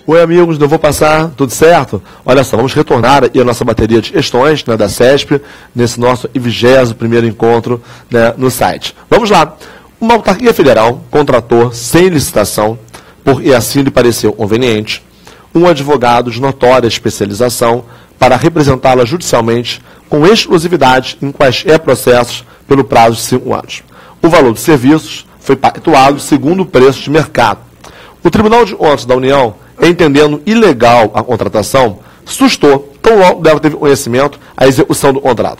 Oi, amigos, não vou passar, tudo certo? Olha só, vamos retornar aí a nossa bateria de questões, né, da CESP, nesse nosso 21º encontro, né, no site. Vamos lá. Uma autarquia federal contratou, sem licitação, e assim lhe pareceu conveniente, um advogado de notória especialização para representá-la judicialmente com exclusividade em quaisquer processos pelo prazo de 5 anos. O valor dos serviços foi pactuado segundo o preço de mercado. O Tribunal de Contas da União, entendendo ilegal a contratação, sustou, tão logo dela teve conhecimento, a execução do contrato.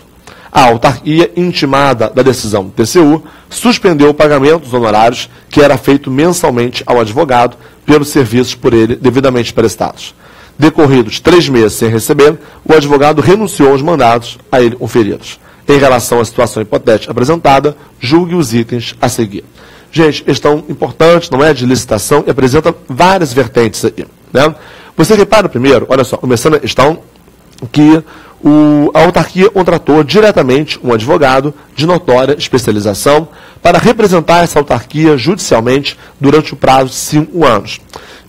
A autarquia, intimada da decisão do TCU, suspendeu o pagamento dos honorários que era feito mensalmente ao advogado pelos serviços por ele devidamente prestados. Decorridos 3 meses sem receber, o advogado renunciou aos mandados a ele conferidos. Em relação à situação hipotética apresentada, julgue os itens a seguir. Gente, questão importante, não é de licitação, e apresenta várias vertentes aí, né? Você repara primeiro, olha só, começando a questão que a autarquia contratou diretamente um advogado de notória especialização para representar essa autarquia judicialmente durante o prazo de 5 anos.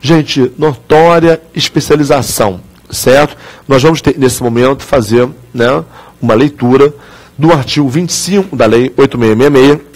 Gente, notória especialização, certo? Nós vamos ter, nesse momento, fazer, né, uma leitura do artigo 25 da Lei 8666,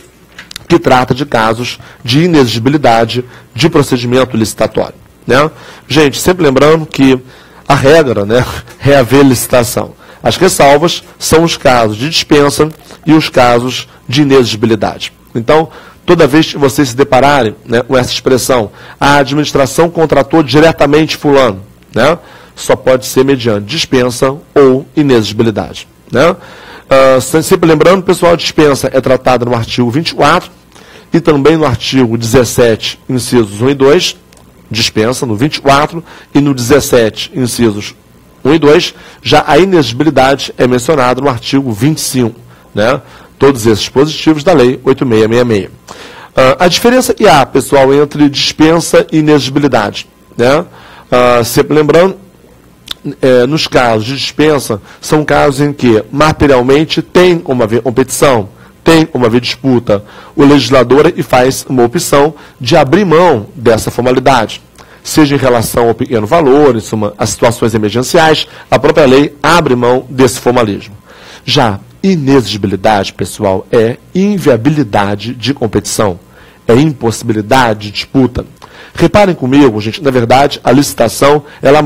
que trata de casos de inexigibilidade de procedimento licitatório, né? Gente, sempre lembrando que a regra, né, é haver licitação. As ressalvas são os casos de dispensa e os casos de inexigibilidade. Então, toda vez que vocês se depararem, né, com essa expressão, a administração contratou diretamente fulano, né, só pode ser mediante dispensa ou inexigibilidade, né? Sempre lembrando, pessoal, a dispensa é tratada no artigo 24 e também no artigo 17, incisos 1 e 2, dispensa no 24, e no 17, incisos 1 e 2, já a inexigibilidade é mencionada no artigo 25, né? Todos esses dispositivos da Lei 8666. A diferença que há, pessoal, entre dispensa e inexigibilidade, né? Sempre lembrando, nos casos de dispensa, são casos em que materialmente tem como haver competição, tem como haver disputa. O legislador faz uma opção de abrir mão dessa formalidade, seja em relação ao pequeno valor, em suma, a situações emergenciais, a própria lei abre mão desse formalismo. Já inexigibilidade, pessoal, é inviabilidade de competição, é impossibilidade de disputa. Reparem comigo, gente, na verdade, a licitação, ela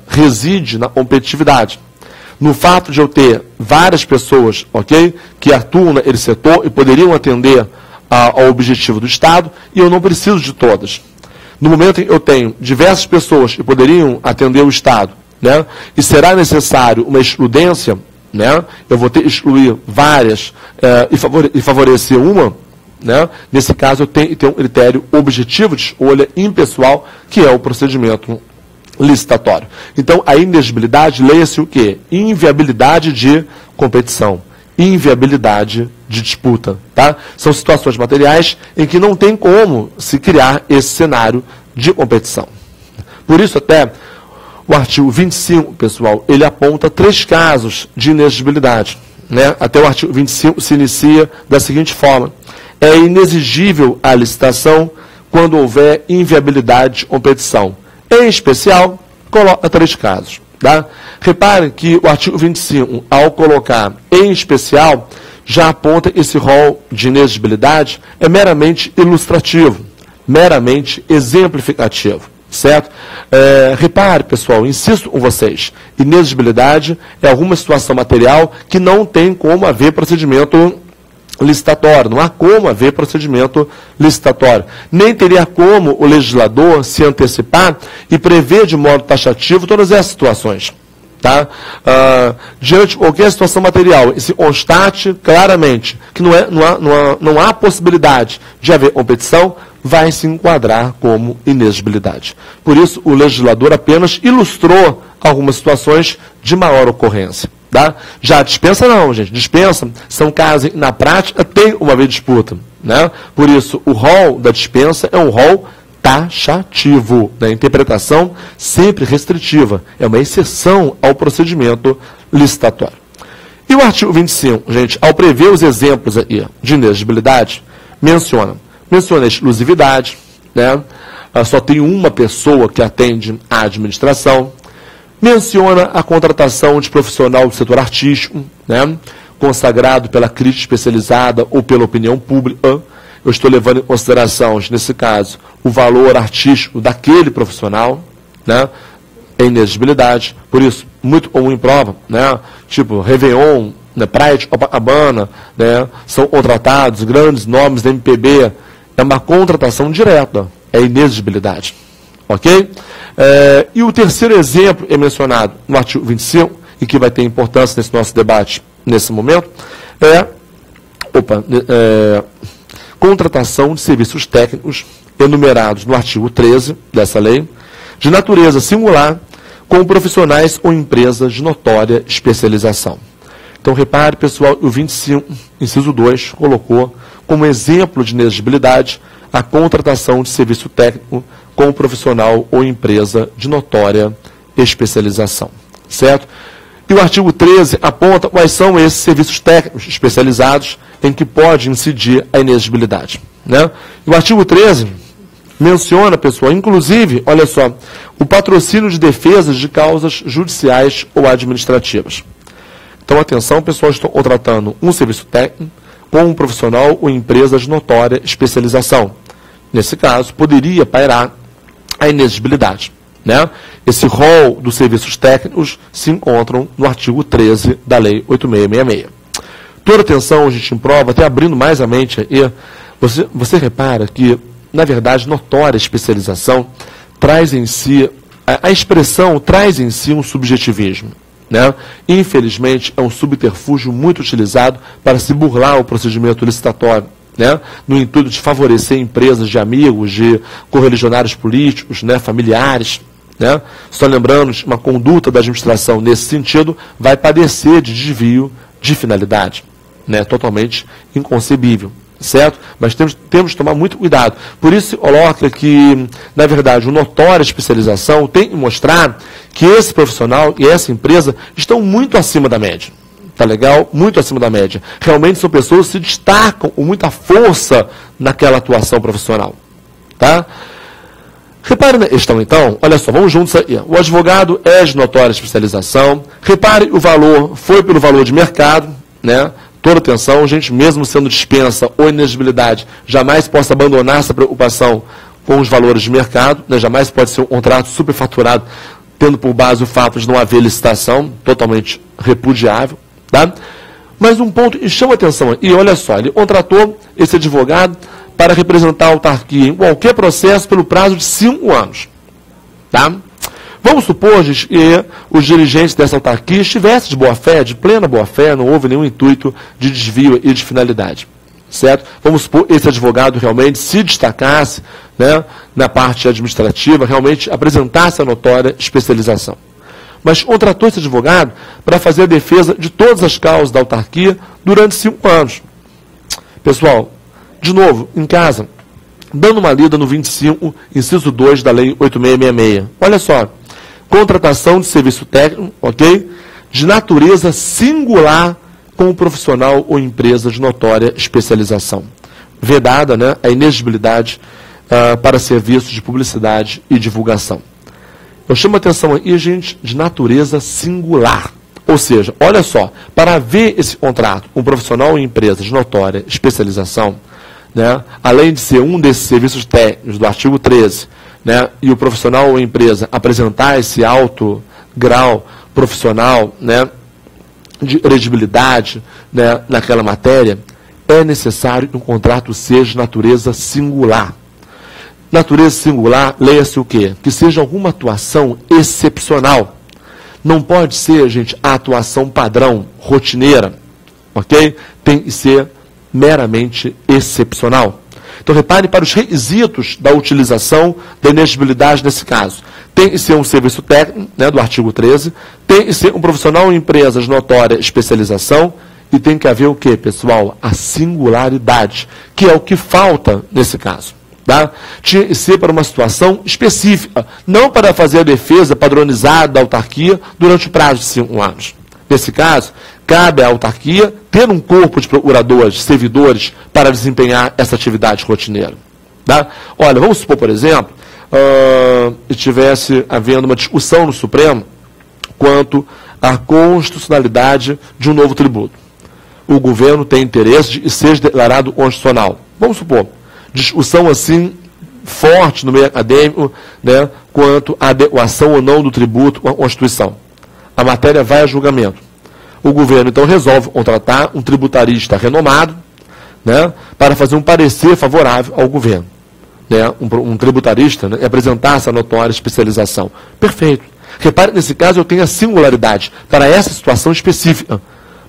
reside na competitividade. No fato de eu ter várias pessoas, ok, que atuam naquele setor e poderiam atender ao objetivo do Estado, e eu não preciso de todas. No momento em que eu tenho diversas pessoas que poderiam atender o Estado, né, e será necessário uma excludência, né, eu vou ter que excluir várias e favorecer uma, né? Nesse caso, eu tenho que ter um critério objetivo de escolha impessoal, que é o procedimento licitatório. Então, a inexigibilidade, leia-se o quê? Inviabilidade de competição, inviabilidade de disputa. Tá? São situações materiais em que não tem como se criar esse cenário de competição. Por isso, até o artigo 25, pessoal, ele aponta 3 casos de inexigibilidade, né? Até o artigo 25 se inicia da seguinte forma: é inexigível a licitação quando houver inviabilidade de competição. Em especial, coloca 3 casos. Tá? Reparem que o artigo 25, ao colocar em especial, já aponta esse rol de inexigibilidade é meramente ilustrativo, meramente exemplificativo. Certo? Repare, pessoal, insisto com vocês, inexigibilidade é alguma situação material que não tem como haver procedimento licitatório, não há como haver procedimento licitatório. Nem teria como o legislador se antecipar e prever de modo taxativo todas essas situações. Tá? Diante de qualquer situação material, e se constate claramente que não há possibilidade de haver competição, vai se enquadrar como inexigibilidade. Por isso, o legislador apenas ilustrou algumas situações de maior ocorrência. Tá? Já a dispensa não, gente. Dispensa são casos em, na prática, tem uma vez disputa. Né? Por isso, o rol da dispensa é um rol taxativo, da interpretação sempre restritiva. É uma exceção ao procedimento licitatório. E o artigo 25, gente, ao prever os exemplos aí de inexigibilidade, menciona a exclusividade, né? só tem uma pessoa que atende à administração. Menciona a contratação de profissional do setor artístico, né, consagrado pela crítica especializada ou pela opinião pública. Eu estou levando em consideração, nesse caso, o valor artístico daquele profissional, né, em inexigibilidade. Por isso, muito comum em prova, né, tipo Réveillon, né, Praia de Copacabana, né, são contratados grandes nomes da MPB. É uma contratação direta, é inexigibilidade. Ok? E o terceiro exemplo é mencionado no artigo 25, e que vai ter importância nesse nosso debate nesse momento, contratação de serviços técnicos enumerados no artigo 13 dessa lei, de natureza singular, com profissionais ou empresas de notória especialização. Então, repare, pessoal, o 25, inciso 2, colocou como exemplo de inexigibilidade a contratação de serviço técnico com profissional ou empresa de notória especialização. Certo? E o artigo 13 aponta quais são esses serviços técnicos especializados em que pode incidir a inexigibilidade. Né? E o artigo 13 menciona, pessoal, inclusive, olha só, o patrocínio de defesas de causas judiciais ou administrativas. Então, atenção, pessoal, estou contratando um serviço técnico com um profissional ou empresa de notória especialização. Nesse caso, poderia pairar a inexigibilidade. Né? Esse rol dos serviços técnicos se encontram no artigo 13 da Lei 8666. Toda atenção, gente, em prova, até abrindo mais a mente aí, você repara que, na verdade, notória especialização traz em si, a expressão traz em si um subjetivismo. Né? Infelizmente, é um subterfúgio muito utilizado para se burlar o procedimento licitatório, né? No intuito de favorecer empresas de amigos, de correligionários políticos, né? Familiares. Né? Só lembrando, uma conduta da administração nesse sentido vai padecer de desvio de finalidade. Né? Totalmente inconcebível. Certo? Mas temos que tomar muito cuidado. Por isso se coloca que, na verdade, o notória especialização tem que mostrar que esse profissional e essa empresa estão muito acima da média. Tá legal? Muito acima da média. Realmente são pessoas que se destacam com muita força naquela atuação profissional. Tá? Repare na questão, então, olha só, vamos juntos aí. O advogado é de notória especialização. Repare, o valor foi pelo valor de mercado, né? Toda atenção, gente, mesmo sendo dispensa ou inexigibilidade, jamais possa abandonar essa preocupação com os valores de mercado, né? Jamais pode ser um contrato superfaturado, tendo por base o fato de não haver licitação, totalmente repudiável. Tá? Mas um ponto que chama atenção, e olha só, ele contratou esse advogado para representar a autarquia em qualquer processo pelo prazo de 5 anos. Tá? Vamos supor, gente, que os dirigentes dessa autarquia estivessem de boa fé, de plena boa fé, não houve nenhum intuito de desvio e de finalidade. Certo? Vamos supor que esse advogado realmente se destacasse, né, na parte administrativa, realmente apresentasse a notória especialização. Mas contratou esse advogado para fazer a defesa de todas as causas da autarquia durante 5 anos. Pessoal, de novo, em casa, dando uma lida no 25, inciso 2 da Lei 8666. Olha só. Contratação de serviço técnico, ok? De natureza singular com o profissional ou empresa de notória especialização. Vedada, né, a inexigibilidade para serviços de publicidade e divulgação. Eu chamo a atenção aí, gente, de natureza singular. Ou seja, olha só, para haver esse contrato com um profissional ou empresa de notória especialização, né, além de ser um desses serviços técnicos do artigo 13, né, e o profissional ou empresa apresentar esse alto grau profissional, né, de elegibilidade, né, naquela matéria, é necessário que um contrato seja de natureza singular. Natureza singular, leia-se o quê? Que seja alguma atuação excepcional. Não pode ser, gente, a atuação padrão, rotineira, ok? Tem que ser meramente excepcional. Então, repare para os requisitos da utilização da inexigibilidade nesse caso. Tem que ser um serviço técnico, né, do artigo 13, tem que ser um profissional ou empresa de notória especialização e tem que haver o quê, pessoal? A singularidade, que é o que falta nesse caso. Tá? Tinha que ser para uma situação específica, não para fazer a defesa padronizada da autarquia durante o prazo de 5 anos. Nesse caso, cabe à autarquia ter um corpo de procuradores, servidores, para desempenhar essa atividade rotineira. Tá? Olha, vamos supor, por exemplo, estivesse havendo uma discussão no Supremo quanto à constitucionalidade de um novo tributo. O governo tem interesse de seja declarado constitucional. Vamos supor, discussão assim forte no meio acadêmico, né, quanto à adequação ou não do tributo com a Constituição. A matéria vai a julgamento. O governo, então, resolve contratar um tributarista renomado, né, para fazer um parecer favorável ao governo. Né, um tributarista, né, apresentar essa notória especialização. Perfeito. Repare, nesse caso, eu tenho a singularidade para essa situação específica,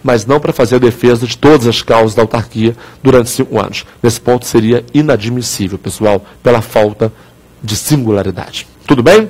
mas não para fazer a defesa de todas as causas da autarquia durante 5 anos. Nesse ponto seria inadmissível, pessoal, pela falta de singularidade. Tudo bem?